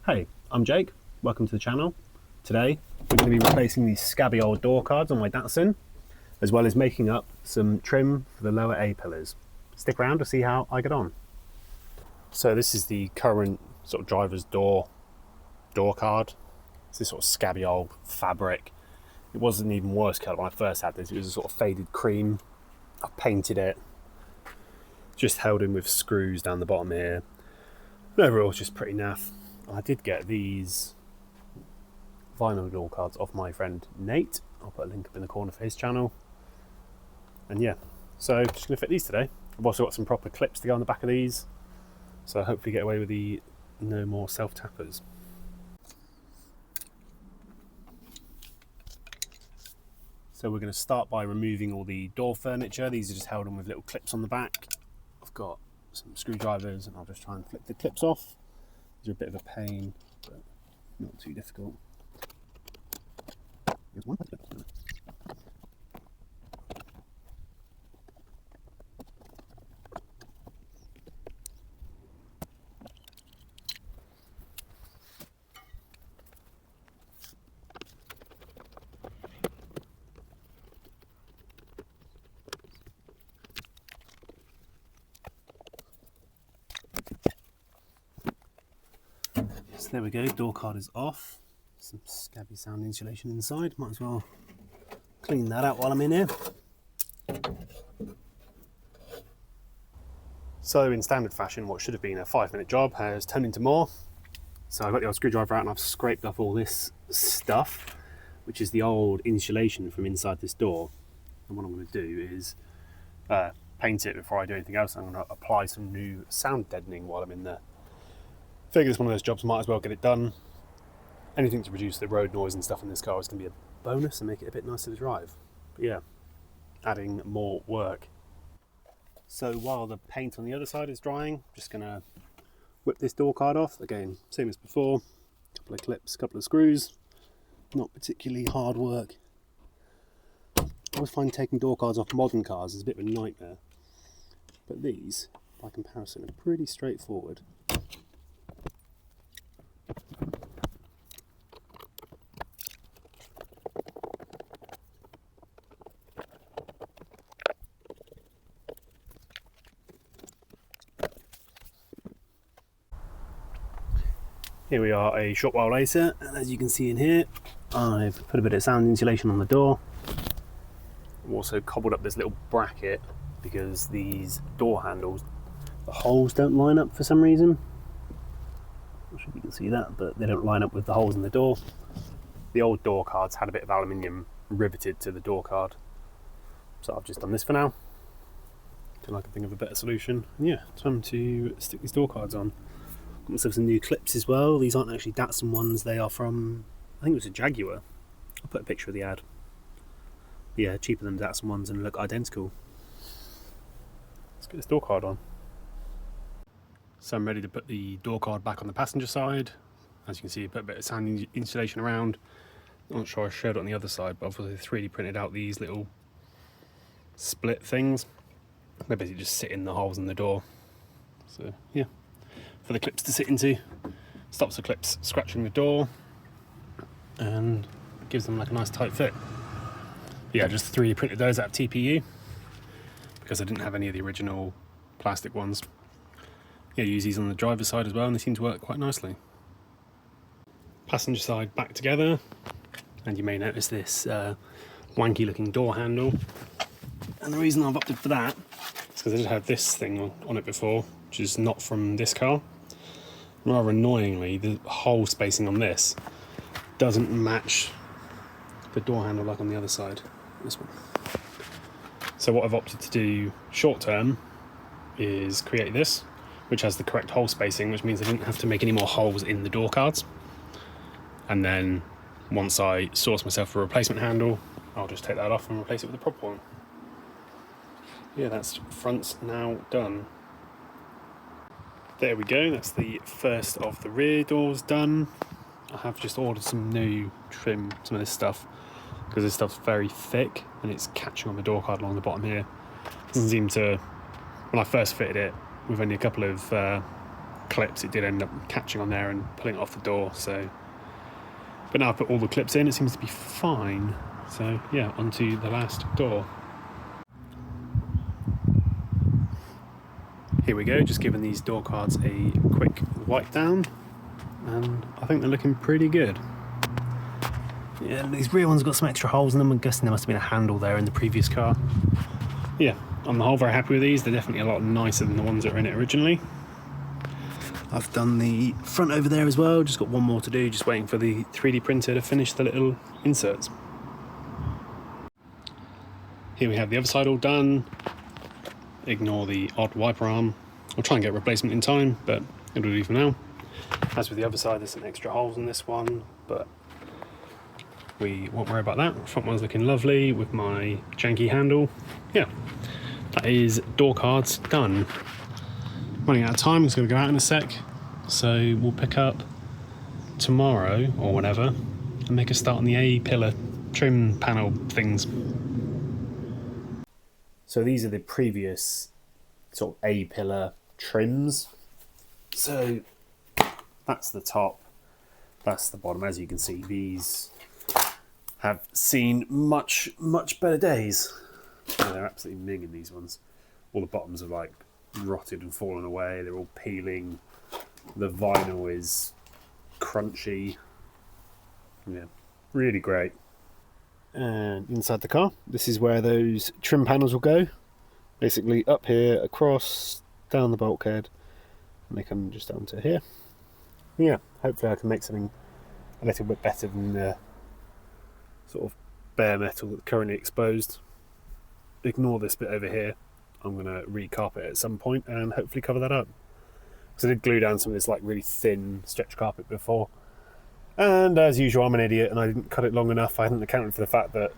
Hey, I'm Jake, welcome to the channel. Today we're going to be replacing these scabby old door cards on my Datsun, as well as making up some trim for the lower A-pillars. Stick around to see how I get on. So this is the current sort of driver's door card. It's this sort of scabby old fabric. It wasn't even worse colour when I first had this, it was a sort of faded cream. I've painted it, just held in with screws down the bottom here. And overall it's just pretty naff. I did get these vinyl door cards off my friend Nate. I'll put a link up in the corner for his channel. And yeah, so just going to fit these today. I've also got some proper clips to go on the back of these, so I hopefully get away with the no more self-tappers. So we're going to start by removing all the door furniture. These are just held on with little clips on the back. I've got some screwdrivers and I'll just try and flip the clips off. These are a bit of a pain, but not too difficult. Here's one. So there we go, door card is off. Some scabby sound insulation inside, might as well clean that out while I'm in here. So in standard fashion, what should have been a 5-minute job has turned into more. So I've got the old screwdriver out and I've scraped off all this stuff, which is the old insulation from inside this door. And what I'm going to do is paint it before I do anything else. I'm going to apply some new sound deadening while I'm in there. Figure it's one of those jobs, might as well get it done. Anything to reduce the road noise and stuff in this car is going to be a bonus and make it a bit nicer to drive. But yeah, adding more work. So while the paint on the other side is drying, just going to whip this door card off. Again, same as before, a couple of clips, a couple of screws. Not particularly hard work. I always find taking door cards off modern cars is a bit of a nightmare. But these, by comparison, are pretty straightforward. Here we are a short while later, and as you can see in here, I've put a bit of sound insulation on the door. I've also cobbled up this little bracket because these door handles, the holes don't line up for some reason. I'm not sure if you can see that, but they don't line up with the holes in the door. The old door cards had a bit of aluminium riveted to the door card, so I've just done this for now until I can think of a better solution. And yeah, time to stick these door cards on. Got myself some new clips as well. These aren't actually Datsun ones, they are from, I think it was a Jaguar. I'll put a picture of the ad. But yeah, cheaper than Datsun ones and look identical. Let's get this door card on. So I'm ready to put the door card back on the passenger side. As you can see, I put a bit of sound insulation around. I'm not sure I showed it on the other side, but I've also 3D printed out these little split things. They basically just sit in the holes in the door. So yeah, for the clips to sit into. Stops the clips scratching the door and gives them like a nice tight fit. Yeah, just 3D printed those out of TPU because I didn't have any of the original plastic ones. Yeah, use these on the driver's side as well and they seem to work quite nicely. Passenger side back together, and you may notice this wanky looking door handle. And the reason I've opted for that is because I did have this thing on it before, which is not from this car. Rather annoyingly, the hole spacing on this doesn't match the door handle like on the other side, this one. So what I've opted to do short term is create this, which has the correct hole spacing, which means I didn't have to make any more holes in the door cards. And then once I source myself a replacement handle, I'll just take that off and replace it with a proper one. Yeah, that's front's now done. There we go, that's the first of the rear doors done. I have just ordered some new trim, some of this stuff, because this stuff's very thick and it's catching on the door card along the bottom here. Doesn't seem to, when I first fitted it with only a couple of clips, it did end up catching on there and pulling it off the door. So, but now I've put all the clips in, it seems to be fine. So yeah, onto the last door. Here we go, just giving these door cards a quick wipe down, and I think they're looking pretty good. Yeah, these rear ones got some extra holes in them. I'm guessing there must have been a handle there in the previous car. Yeah, on the whole, very happy with these. They're definitely a lot nicer than the ones that were in it originally. I've done the front over there as well, just got one more to do, just waiting for the 3D printer to finish the little inserts. Here we have the other side all done. Ignore the odd wiper arm. I'll try and get a replacement in time, but it'll do for now. As with the other side, there's some extra holes in this one, but we won't worry about that. Front one's looking lovely with my janky handle. Yeah, that is door cards done. Running out of time, it's going to go out in a sec, so we'll pick up tomorrow or whenever and make a start on the A-pillar trim panel things. So these are the previous sort of A-pillar trims. So that's the top, that's the bottom. As you can see, these have seen much better days. Oh, they're absolutely minging, these ones. All the bottoms are like rotted and fallen away. They're all peeling. The vinyl is crunchy. Yeah, really great. And inside the car, this is where those trim panels will go. Basically up here, across, down the bulkhead, and they come just down to here. Yeah, hopefully I can make something a little bit better than the sort of bare metal that's currently exposed. Ignore this bit over here. I'm going to recarpet it at some point and hopefully cover that up. Because I did glue down some of this like really thin stretch carpet before. And as usual, I'm an idiot and I didn't cut it long enough. I hadn't accounted for the fact that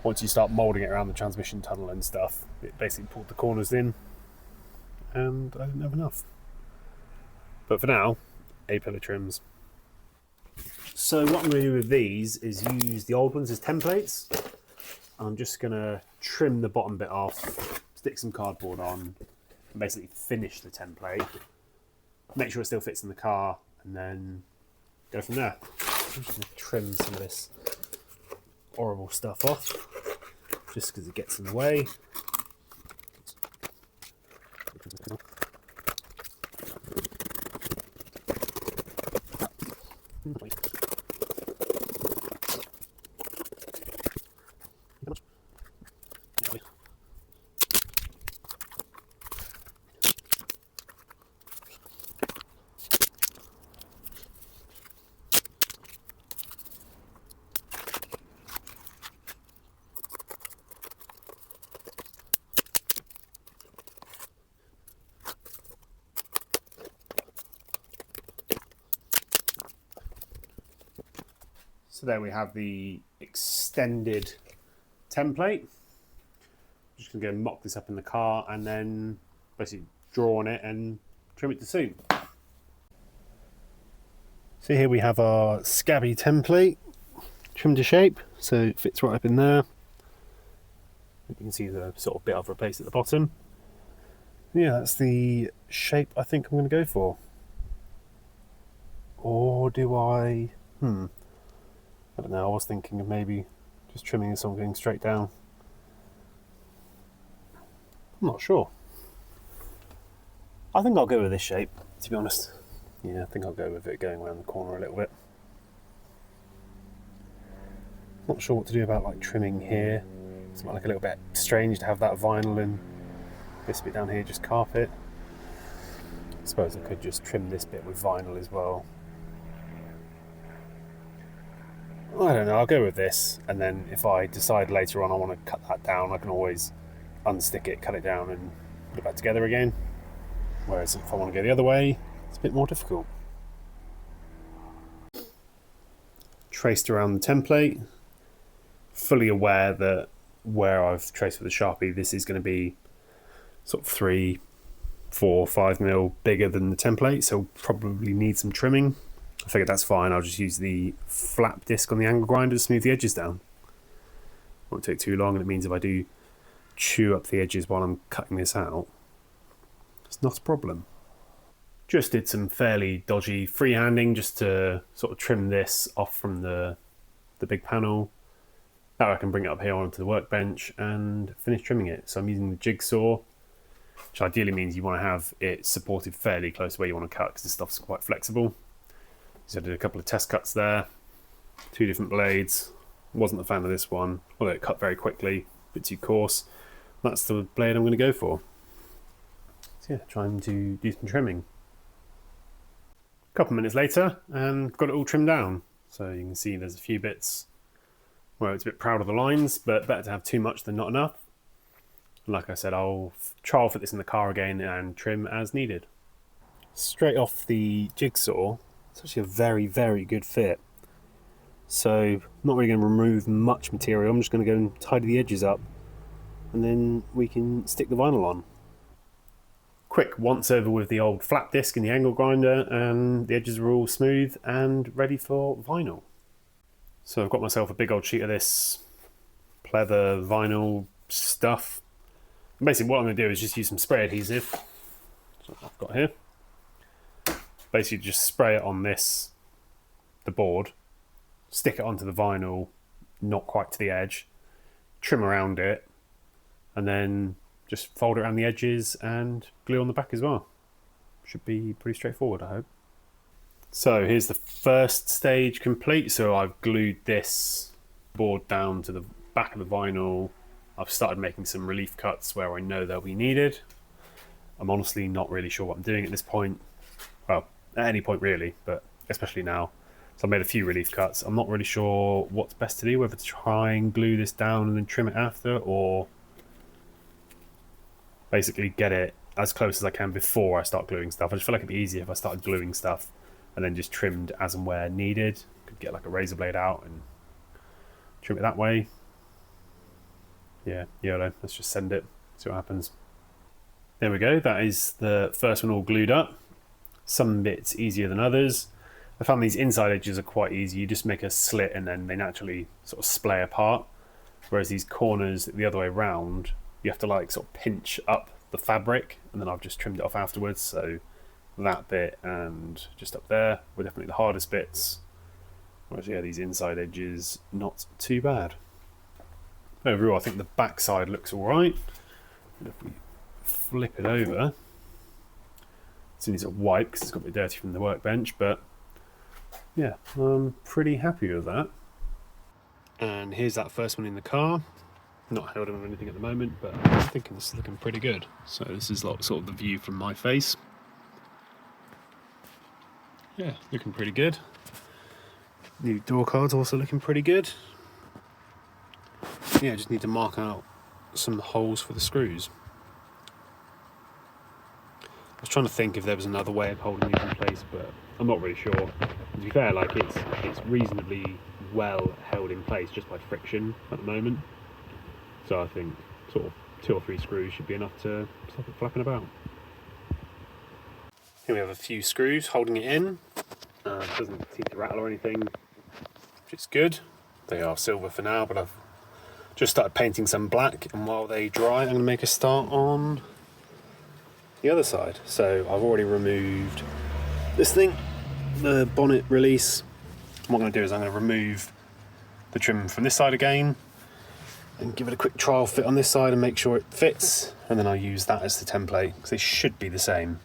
once you start moulding it around the transmission tunnel and stuff, it basically pulled the corners in. And I didn't have enough. But for now, A-pillar trims. So what I'm going to do with these is use the old ones as templates. I'm just going to trim the bottom bit off, stick some cardboard on, and basically finish the template. Make sure it still fits in the car, and then go from there. I'm just going to trim some of this horrible stuff off, just because it gets in the way. So there we have the extended template. I'm just going to go and mock this up in the car and then basically draw on it and trim it to suit. So here we have our scabby template trimmed to shape, so it fits right up in there. You can see the sort of bit I've replaced at the bottom. Yeah, that's the shape I think I'm going to go for. Or do I... I don't know, I was thinking of maybe just trimming this one going straight down. I'm not sure. I think I'll go with this shape, to be honest. Yeah, I think I'll go with it going around the corner a little bit. Not sure what to do about like trimming here. It's like a little bit strange to have that vinyl and this bit down here just carpet. I suppose I could just trim this bit with vinyl as well. I don't know, I'll go with this, and then if I decide later on I want to cut that down, I can always unstick it, cut it down and put it back together again. Whereas if I want to go the other way, it's a bit more difficult. Traced around the template, fully aware that where I've traced with a Sharpie, this is going to be sort of 3, 4, 5 mil bigger than the template, so probably need some trimming. I figured that's fine, I'll just use the flap disc on the angle grinder to smooth the edges down. Won't take too long, and it means if I do chew up the edges while I'm cutting this out, it's not a problem. Just did some fairly dodgy freehanding just to sort of trim this off from the big panel. Now I can bring it up here onto the workbench and finish trimming it. So I'm using the jigsaw, which ideally means you want to have it supported fairly close to where you want to cut because this stuff's quite flexible. So I did a couple of test cuts there, 2 different blades. Wasn't a fan of this one, although it cut very quickly, a bit too coarse. That's the blade I'm going to go for. So yeah, trying to do some trimming. A couple of minutes later and got it all trimmed down. So you can see there's a few bits where it's a bit proud of the lines, but better to have too much than not enough. And like I said, I'll trial fit this in the car again and trim as needed. Straight off the jigsaw, it's actually a very, very good fit. So I'm not really going to remove much material, I'm just going to go and tidy the edges up and then we can stick the vinyl on. Quick once over with the old flat disc and the angle grinder, and the edges are all smooth and ready for vinyl. So I've got myself a big old sheet of this pleather vinyl stuff. And basically what I'm going to do is just use some spray adhesive, so I've got here. Basically just spray it on the board, stick it onto the vinyl, not quite to the edge, trim around it, and then just fold it around the edges and glue on the back as well. Should be pretty straightforward, I hope. So here's the first stage complete. So I've glued this board down to the back of the vinyl. I've started making some relief cuts where I know they'll be needed. I'm honestly not really sure what I'm doing at this point. Well, at any point really, but especially now. So I made a few relief cuts. I'm not really sure what's best to do, whether to try and glue this down and then trim it after, or basically get it as close as I can before I start gluing stuff. I just feel like it'd be easier if I started gluing stuff and then just trimmed as and where needed. Could get like a razor blade out and trim it that way. Yeah, YOLO, let's just send it, see what happens. There we go, that is the first one all glued up. Some bits easier than others. I found these inside edges are quite easy. You just make a slit and then they naturally sort of splay apart. Whereas these corners the other way around, you have to like sort of pinch up the fabric, and then I've just trimmed it off afterwards. So that bit and just up there were definitely the hardest bits. Whereas yeah, these inside edges, not too bad. Overall, I think the back side looks alright. If we flip it over, it needs a wipe because it's got a bit dirty from the workbench, but yeah, I'm pretty happy with that. And here's that first one in the car. Not held on anything at the moment, but I'm thinking this is looking pretty good. So this is like sort of the view from my face. Yeah, looking pretty good. New door cards also looking pretty good. Yeah, just need to mark out some holes for the screws. I was trying to think if there was another way of holding these in place, but I'm not really sure. To be fair, like it's reasonably well held in place just by friction at the moment. So I think sort of 2 or 3 screws should be enough to stop it flapping about. Here we have a few screws holding it in. It doesn't seem to rattle or anything, which is good. They are silver for now, but I've just started painting some black, and while they dry I'm going to make a start on the other side. So I've already removed this thing, the bonnet release. What I'm going to do is I'm going to remove the trim from this side again and give it a quick trial fit on this side and make sure it fits, and then I'll use that as the template because they should be the same.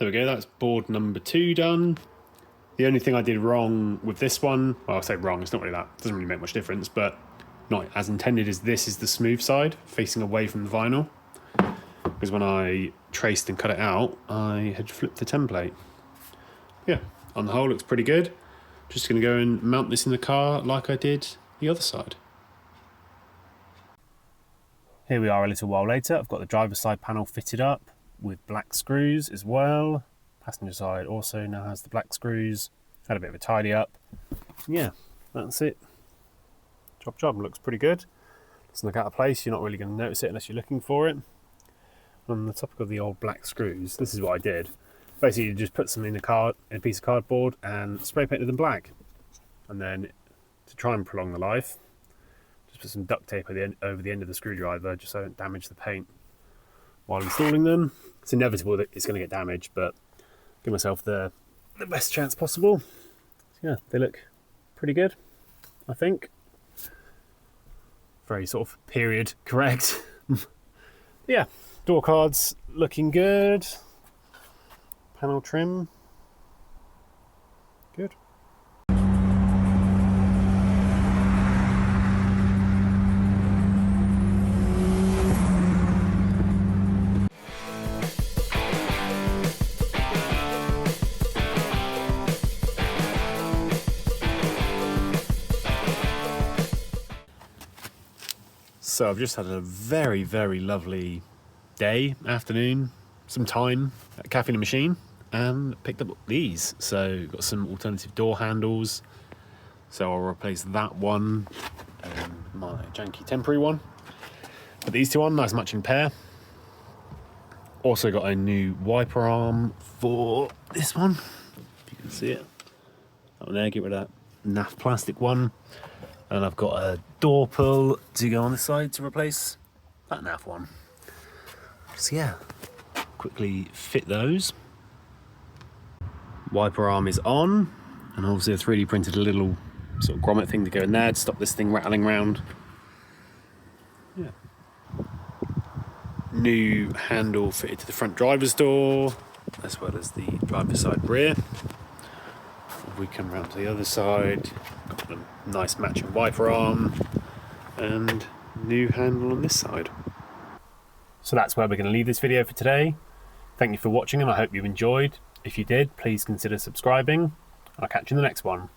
There we go, that's board number 2 done. The only thing I did wrong with this one, well, I'll say wrong, it's not really that, it doesn't really make much difference, but not as intended, is this is the smooth side facing away from the vinyl. Because when I traced and cut it out, I had flipped the template. Yeah, on the whole, looks pretty good. Just going to go and mount this in the car like I did the other side. Here we are a little while later. I've got the driver's side panel fitted up with black screws as well. Passenger side also now has the black screws. Had a bit of a tidy up. Yeah, that's it. Job, looks pretty good. Doesn't look out of place, you're not really going to notice it unless you're looking for it. On the topic of the old black screws, this is what I did. Basically, you just put some in a piece of cardboard and spray painted them black. And then, to try and prolong the life, just put some duct tape over the end of the screwdriver, just so I don't damage the paint while installing them. It's inevitable that it's going to get damaged, but give myself the best chance possible. So yeah, they look pretty good, I think. Very sort of period correct. Yeah, door cards looking good. Panel trim, good. So I've just had a very, very lovely day, afternoon, some time at Cafe and Machine, and picked up these. So got some alternative door handles. So I'll replace that one and my janky temporary one. Put these two on, nice matching pair. Also got a new wiper arm for this one. If you can see it. That one there, get rid of that naff plastic one. And I've got a door pull to go on this side to replace that naff one. So yeah, quickly fit those. Wiper arm is on, and obviously I've 3D printed a little sort of grommet thing to go in there to stop this thing rattling around. Yeah. New handle fitted to the front driver's door, as well as the driver's side rear. If we come around to the other side, got a nice matching wiper arm and new handle on this side. So that's where we're going to leave this video for today. Thank you for watching and I hope you enjoyed. If you did, please consider subscribing. I'll catch you in the next one.